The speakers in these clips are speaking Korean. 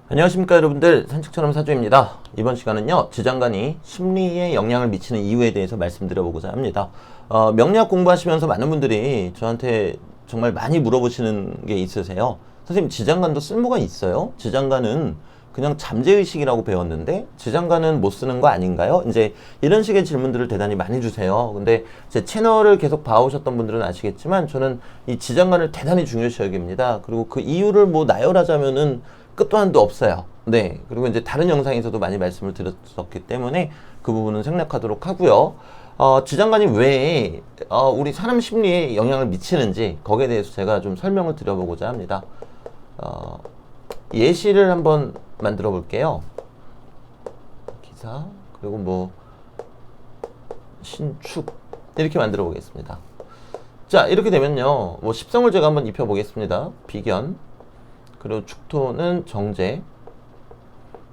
안녕하십니까 여러분들, 산책처럼 사주입니다. 이번 시간은요, 지장간이 심리에 영향을 미치는 이유에 대해서 말씀드려보고자 합니다. 명리학 공부하시면서 많은 분들이 저한테 정말 많이 물어보시는 게 있으세요. 선생님, 지장간도 쓸모가 있어요? 지장간은 그냥 잠재의식이라고 배웠는데 지장간은 못 쓰는 거 아닌가요? 이제 이런 식의 질문들을 대단히 많이 주세요. 근데 제 채널을 계속 봐오셨던 분들은 아시겠지만 저는 이 지장간을 대단히 중요시 여깁니다. 그리고 그 이유를 뭐 나열하자면은 끝도 한도 없어요. 네. 그리고 이제 다른 영상에서도 많이 말씀을 드렸었기 때문에 그 부분은 생략하도록 하고요. 지장간이 왜 우리 사람 심리에 영향을 미치는지 거기에 대해서 제가 좀 설명을 드려보고자 합니다. 예시를 한번 만들어 볼게요. 기사, 그리고 뭐 신축 이렇게 만들어 보겠습니다. 자, 이렇게 되면요, 뭐 십성을 제가 한번 입혀 보겠습니다. 비견, 그리고 축토는 정제,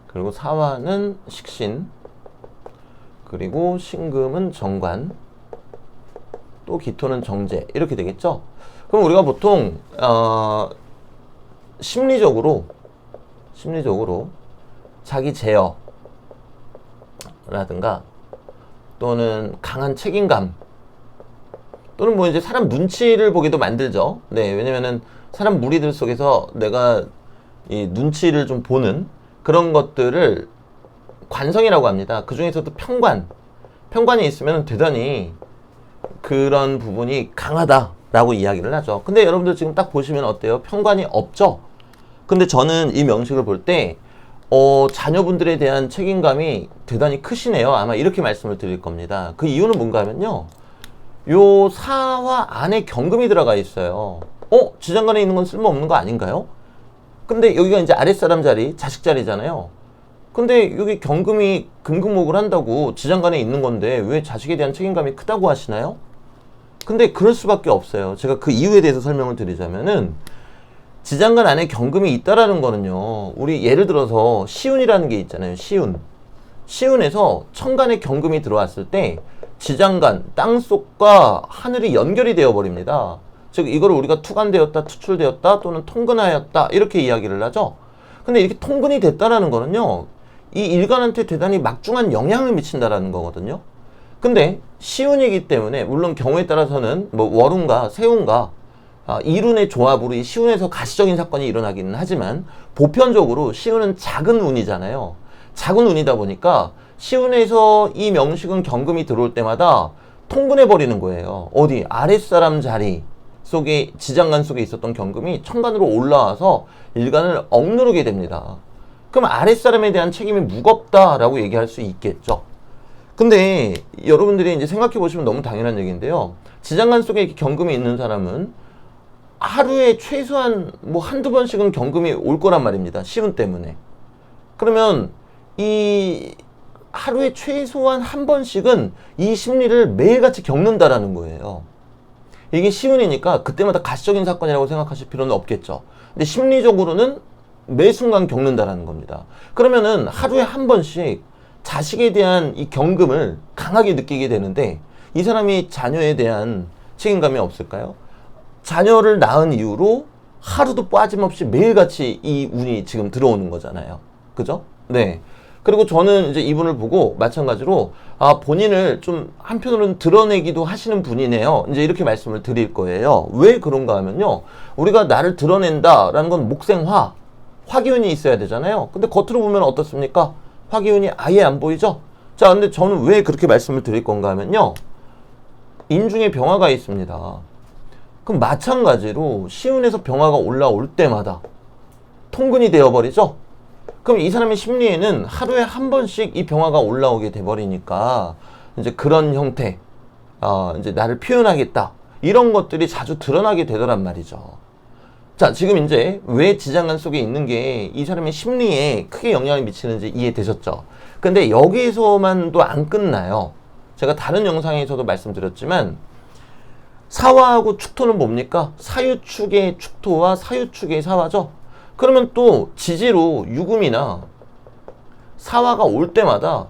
그리고 사화는 식신, 그리고 신금은 정관, 또 기토는 정제, 이렇게 되겠죠. 그럼 우리가 보통 심리적으로 자기 제어라든가 또는 강한 책임감, 또는 뭐 이제 사람 눈치를 보기도 만들죠. 네, 왜냐면은 사람 무리들 속에서 내가 이 눈치를 좀 보는 그런 것들을 관성이라고 합니다. 그 중에서도 편관이 있으면 대단히 그런 부분이 강하다라고 이야기를 하죠. 근데 여러분들 지금 딱 보시면 어때요? 편관이 없죠? 근데 저는 이 명식을 볼 때 자녀분들에 대한 책임감이 대단히 크시네요. 아마 이렇게 말씀을 드릴 겁니다. 그 이유는 뭔가 하면요, 요 사화 안에 경금이 들어가 있어요. 지장간에 있는 건 쓸모없는 거 아닌가요? 근데 여기가 이제 아랫사람 자리, 자식 자리잖아요. 근데 여기 경금이 금금목을 한다고 지장간에 있는 건데 왜 자식에 대한 책임감이 크다고 하시나요? 근데 그럴 수밖에 없어요. 제가 그 이유에 대해서 설명을 드리자면은, 지장간 안에 경금이 있다라는 거는요, 우리 예를 들어서 시운이라는 게 있잖아요. 시운에서 천간에 경금이 들어왔을 때 지장간, 땅속과 하늘이 연결이 되어 버립니다. 즉 이거를 우리가 투간되었다, 투출되었다, 또는 통근하였다, 이렇게 이야기를 하죠. 근데 이렇게 통근이 됐다라는 거는요, 이 일간한테 대단히 막중한 영향을 미친다라는 거거든요. 근데 시운이기 때문에 물론 경우에 따라서는 뭐 월운과 세운과 이룬의 조합으로 이 시운에서 가시적인 사건이 일어나기는 하지만 보편적으로 시운은 작은 운이잖아요. 작은 운이다 보니까 시운에서 이 명식은 경금이 들어올 때마다 통근해 버리는 거예요. 어디? 아랫사람 자리 속에, 지장간 속에 있었던 경금이 천간으로 올라와서 일간을 억누르게 됩니다. 그럼 아랫사람에 대한 책임이 무겁다라고 얘기할 수 있겠죠. 근데 여러분들이 이제 생각해 보시면 너무 당연한 얘기인데요, 지장간 속에 이렇게 경금이 있는 사람은 하루에 최소한 뭐 한두 번씩은 경금이 올 거란 말입니다. 시운 때문에. 그러면 이 하루에 최소한 한 번씩은 이 심리를 매일같이 겪는다라는 거예요. 이게 시운이니까 그때마다 가시적인 사건이라고 생각하실 필요는 없겠죠. 근데 심리적으로는 매 순간 겪는다라는 겁니다. 그러면은 하루에 한 번씩 자식에 대한 이 경금을 강하게 느끼게 되는데, 이 사람이 자녀에 대한 책임감이 없을까요? 자녀를 낳은 이후로 하루도 빠짐없이 매일같이 이 운이 지금 들어오는 거잖아요. 그죠? 네. 그리고 저는 이제 이분을 보고 마찬가지로 본인을 좀 한편으로는 드러내기도 하시는 분이네요. 이제 이렇게 말씀을 드릴 거예요. 왜 그런가 하면요, 우리가 나를 드러낸다라는 건 목생화, 화기운이 있어야 되잖아요. 근데 겉으로 보면 어떻습니까? 화기운이 아예 안 보이죠? 자, 근데 저는 왜 그렇게 말씀을 드릴 건가 하면요, 인중에 병화가 있습니다. 그럼 마찬가지로 시운에서 병화가 올라올 때마다 통근이 되어버리죠? 그럼 이 사람의 심리에는 하루에 한 번씩 이 병화가 올라오게 돼버리니까 이제 그런 형태, 이제 나를 표현하겠다, 이런 것들이 자주 드러나게 되더란 말이죠. 자, 지금 이제 왜 지장간 속에 있는 게 이 사람의 심리에 크게 영향을 미치는지 이해되셨죠? 근데 여기에서만도 안 끝나요. 제가 다른 영상에서도 말씀드렸지만, 사화하고 축토는 뭡니까? 사유축의 축토와 사유축의 사화죠? 그러면 또 지지로 유금이나 사화가 올 때마다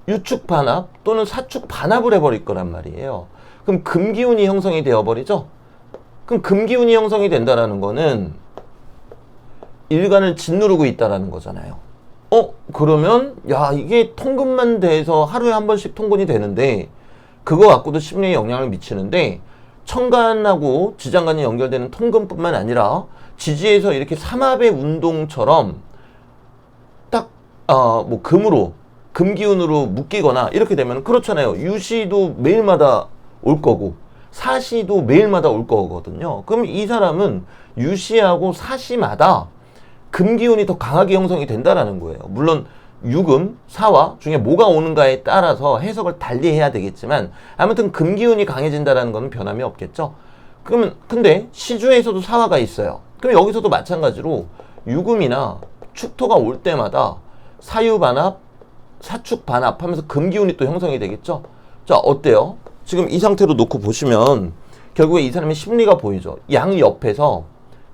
유축 반합 또는 사축 반합을 해버릴 거란 말이에요. 그럼 금기운이 형성이 되어버리죠? 그럼 금기운이 형성이 된다라는 거는 일간을 짓누르고 있다라는 거잖아요. 그러면 야, 이게 통근만 돼서 하루에 한 번씩 통근이 되는데 그거 갖고도 심리에 영향을 미치는데, 천간하고 지장간이 연결되는 통근뿐만 아니라 지지에서 이렇게 삼합의 운동처럼 딱 뭐 금기운으로 묶이거나 이렇게 되면 그렇잖아요. 유시도 매일마다 올 거고 사시도 매일마다 올 거거든요. 그럼 이 사람은 유시하고 사시마다 금기운이 더 강하게 형성이 된다라는 거예요. 물론 유금, 사화 중에 뭐가 오는가에 따라서 해석을 달리 해야 되겠지만 아무튼 금기운이 강해진다라는 것은 변함이 없겠죠. 그러면 근데 시주에서도 사화가 있어요. 그럼 여기서도 마찬가지로 유금이나 축토가 올 때마다 사유반합, 사축반합 하면서 금기운이 또 형성이 되겠죠. 자, 어때요? 지금 이 상태로 놓고 보시면 결국에 이 사람의 심리가 보이죠. 양 옆에서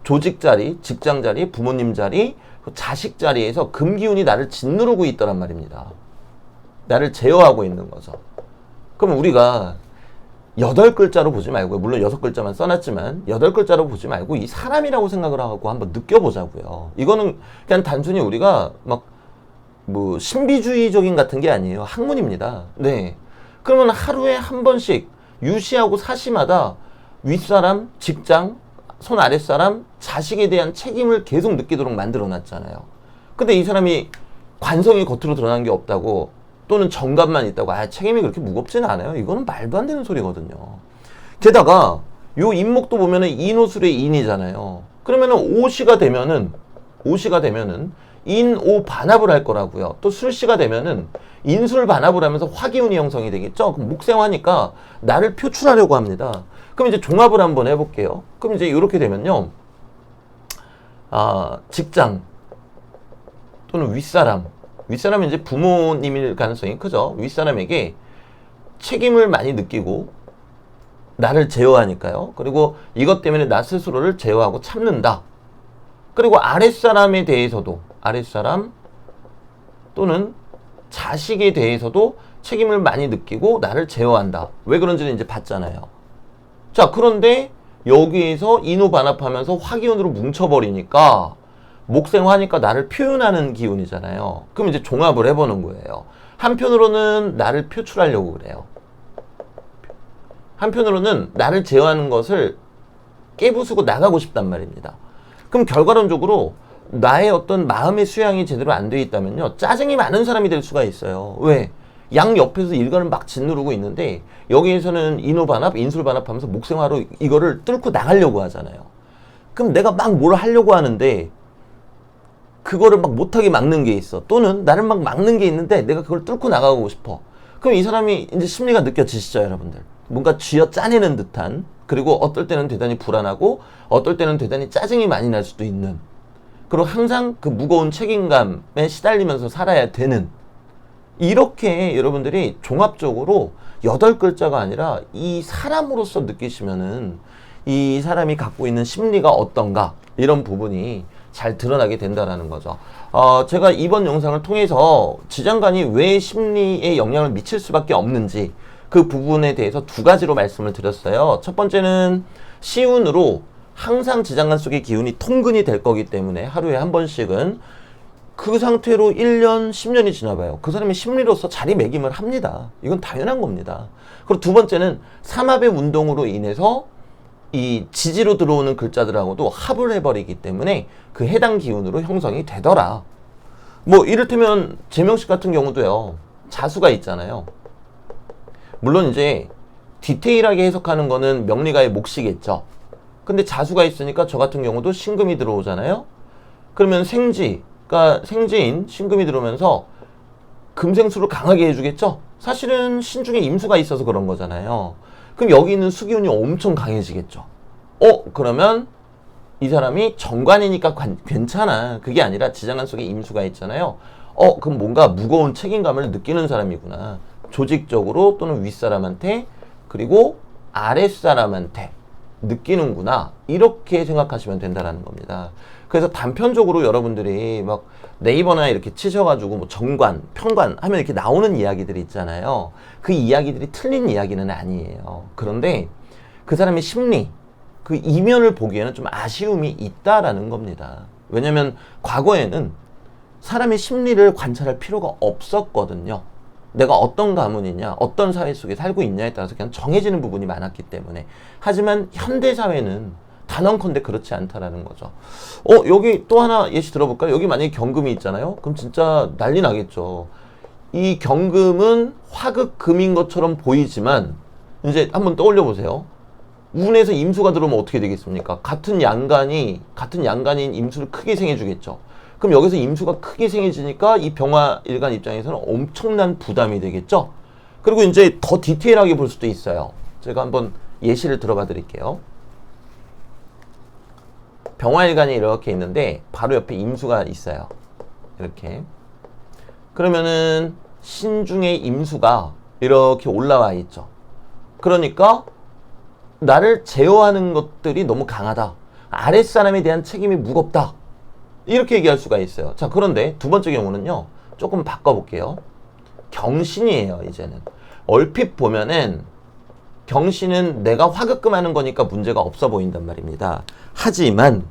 조직 자리, 직장 자리, 부모님 자리, 자식 자리에서 금기운이 나를 짓누르고 있더란 말입니다. 나를 제어하고 있는 거죠. 그럼 우리가 8글자로 보지 말고요. 물론 6글자만 써놨지만 8글자로 보지 말고 이 사람이라고 생각을 하고 한번 느껴보자고요. 이거는 그냥 단순히 우리가 막 뭐 신비주의적인 같은 게 아니에요. 학문입니다. 네. 그러면 하루에 한 번씩 유시하고 사시마다 윗사람, 직장, 손 아랫사람, 자식에 대한 책임을 계속 느끼도록 만들어 놨잖아요. 근데 이 사람이 관성이 겉으로 드러난 게 없다고, 또는 정감만 있다고 책임이 그렇게 무겁지는 않아요. 이거는 말도 안 되는 소리거든요. 게다가 요 인목도 보면은 인오술의 인이잖아요. 그러면은 오시가 되면은 인오 반합을 할 거라고요. 또 술시가 되면은 인술 반합을 하면서 화기운이 형성이 되겠죠. 그럼 목생화니까 나를 표출하려고 합니다. 그럼 이제 종합을 한번 해볼게요. 그럼 이제 이렇게 되면요, 직장 또는 윗사람은 이제 부모님일 가능성이 크죠. 윗사람에게 책임을 많이 느끼고 나를 제어하니까요. 그리고 이것 때문에 나 스스로를 제어하고 참는다. 그리고 아랫사람에 대해서도, 아랫사람 또는 자식에 대해서도 책임을 많이 느끼고 나를 제어한다. 왜 그런지는 이제 봤잖아요. 자, 그런데 여기에서 인호반합하면서 화기운으로 뭉쳐버리니까 목생화니까 나를 표현하는 기운이잖아요. 그럼 이제 종합을 해보는 거예요. 한편으로는 나를 표출하려고 그래요. 한편으로는 나를 제어하는 것을 깨부수고 나가고 싶단 말입니다. 그럼 결과론적으로 나의 어떤 마음의 수양이 제대로 안 돼 있다면요, 짜증이 많은 사람이 될 수가 있어요. 왜? 양 옆에서 일간을 막 짓누르고 있는데 여기에서는 인호반합, 인술반합하면서 목생화로 이거를 뚫고 나가려고 하잖아요. 그럼 내가 막 뭘 하려고 하는데 그거를 막 못하게 막는 게 있어. 또는 나를 막 막는 게 있는데 내가 그걸 뚫고 나가고 싶어. 그럼 이 사람이 이제 심리가 느껴지시죠, 여러분들? 뭔가 쥐어 짜내는 듯한, 그리고 어떨 때는 대단히 불안하고 어떨 때는 대단히 짜증이 많이 날 수도 있는, 그리고 항상 그 무거운 책임감에 시달리면서 살아야 되는, 이렇게 여러분들이 종합적으로 8글자가 아니라 이 사람으로서 느끼시면은 이 사람이 갖고 있는 심리가 어떤가, 이런 부분이 잘 드러나게 된다라는 거죠. 제가 이번 영상을 통해서 지장간이 왜 심리에 영향을 미칠 수밖에 없는지 그 부분에 대해서 2가지로 말씀을 드렸어요. 첫 번째는 시운으로 항상 지장간 속의 기운이 통근이 될 거기 때문에 하루에 한 번씩은 그 상태로 1년, 10년이 지나봐요. 그 사람의 심리로서 자리매김을 합니다. 이건 당연한 겁니다. 그리고 2번째는 삼합의 운동으로 인해서 이 지지로 들어오는 글자들하고도 합을 해버리기 때문에 그 해당 기운으로 형성이 되더라. 뭐 이를테면 제명식 같은 경우도요, 자수가 있잖아요. 물론 이제 디테일하게 해석하는 거는 명리가의 몫이겠죠. 근데 자수가 있으니까 저 같은 경우도 신금이 들어오잖아요. 그러면 생지가 생지인 신금이 들어오면서 금생수를 강하게 해주겠죠. 사실은 신중에 임수가 있어서 그런 거잖아요. 그럼 여기 있는 수기운이 엄청 강해지겠죠. 그러면 이 사람이 정관이니까 괜찮아. 그게 아니라 지장간 속에 임수가 있잖아요. 그럼 뭔가 무거운 책임감을 느끼는 사람이구나. 조직적으로 또는 윗사람한테 그리고 아랫사람한테 느끼는구나. 이렇게 생각하시면 된다라는 겁니다. 그래서 단편적으로 여러분들이 막 네이버나 이렇게 치셔가지고 뭐 정관, 편관 하면 이렇게 나오는 이야기들이 있잖아요. 그 이야기들이 틀린 이야기는 아니에요. 그런데 그 사람의 심리, 그 이면을 보기에는 좀 아쉬움이 있다라는 겁니다. 왜냐면 과거에는 사람의 심리를 관찰할 필요가 없었거든요. 내가 어떤 가문이냐, 어떤 사회 속에 살고 있냐에 따라서 그냥 정해지는 부분이 많았기 때문에. 하지만 현대사회는 단언컨대 그렇지 않다라는 거죠. 여기 또 하나 예시 들어볼까요? 여기 만약에 경금이 있잖아요. 그럼 진짜 난리 나겠죠. 이 경금은 화극금인 것처럼 보이지만 이제 한번 떠올려 보세요. 운에서 임수가 들어오면 어떻게 되겠습니까? 같은 양간인 임수를 크게 생해주겠죠. 그럼 여기서 임수가 크게 생해지니까 이 병화일간 입장에서는 엄청난 부담이 되겠죠. 그리고 이제 더 디테일하게 볼 수도 있어요. 제가 한번 예시를 들어봐 드릴게요. 병화일간이 이렇게 있는데 바로 옆에 임수가 있어요. 이렇게. 그러면은 신중의 임수가 이렇게 올라와 있죠. 그러니까 나를 제어하는 것들이 너무 강하다. 아랫사람에 대한 책임이 무겁다. 이렇게 얘기할 수가 있어요. 자, 그런데 두 번째 경우는요. 조금 바꿔볼게요. 경신이에요, 이제는. 얼핏 보면은 경신은 내가 화급금하는 거니까 문제가 없어 보인단 말입니다. 하지만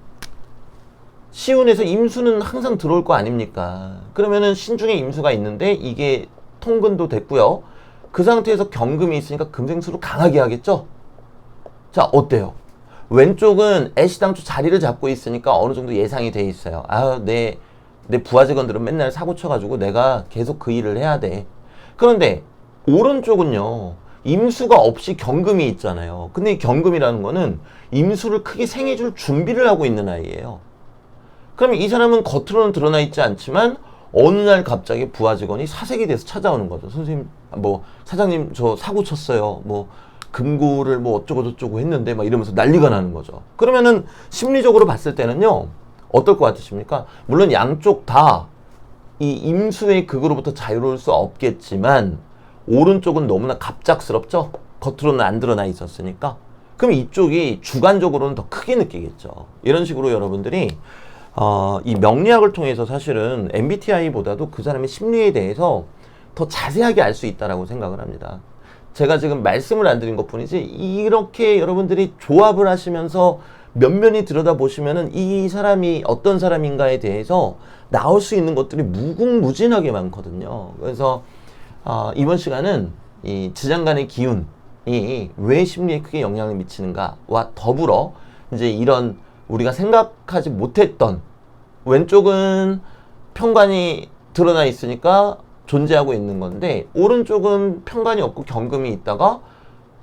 시운에서 임수는 항상 들어올 거 아닙니까? 그러면은 신중에 임수가 있는데 이게 통근도 됐고요. 그 상태에서 경금이 있으니까 금생수를 강하게 하겠죠? 자, 어때요? 왼쪽은 애시당초 자리를 잡고 있으니까 어느 정도 예상이 돼 있어요. 내 부하 직원들은 맨날 사고 쳐가지고 내가 계속 그 일을 해야 돼. 그런데 오른쪽은요. 임수가 없이 경금이 있잖아요. 근데 이 경금이라는 거는 임수를 크게 생해줄 준비를 하고 있는 아이예요. 그러면 이 사람은 겉으로는 드러나 있지 않지만 어느 날 갑자기 부하 직원이 사색이 돼서 찾아오는 거죠. 선생님, 사장님 저 사고 쳤어요. 금고를 어쩌고 저쩌고 했는데 막 이러면서 난리가 나는 거죠. 그러면은 심리적으로 봤을 때는요. 어떨 것 같으십니까? 물론 양쪽 다 이 임수의 극으로부터 자유로울 수 없겠지만 오른쪽은 너무나 갑작스럽죠? 겉으로는 안 드러나 있었으니까. 그럼 이쪽이 주관적으로는 더 크게 느끼겠죠. 이런 식으로 여러분들이 이 명리학을 통해서 사실은 MBTI보다도 그 사람의 심리에 대해서 더 자세하게 알 수 있다라고 생각을 합니다. 제가 지금 말씀을 안 드린 것 뿐이지 이렇게 여러분들이 조합을 하시면서 면면히 들여다보시면은 이 사람이 어떤 사람인가에 대해서 나올 수 있는 것들이 무궁무진하게 많거든요. 그래서 이번 시간은 이 지장간의 기운이 왜 심리에 크게 영향을 미치는가와 더불어 이제 이런 우리가 생각하지 못했던 왼쪽은 편관이 드러나 있으니까 존재하고 있는 건데 오른쪽은 편관이 없고 경금이 있다가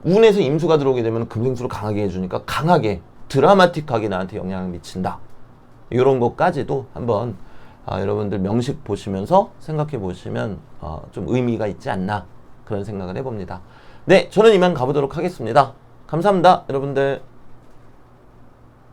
운에서 임수가 들어오게 되면 금생수를 강하게 해주니까 강하게 드라마틱하게 나한테 영향을 미친다. 이런 것까지도 한번 여러분들 명식 보시면서 생각해 보시면 좀 의미가 있지 않나 그런 생각을 해봅니다. 네, 저는 이만 가보도록 하겠습니다. 감사합니다, 여러분들.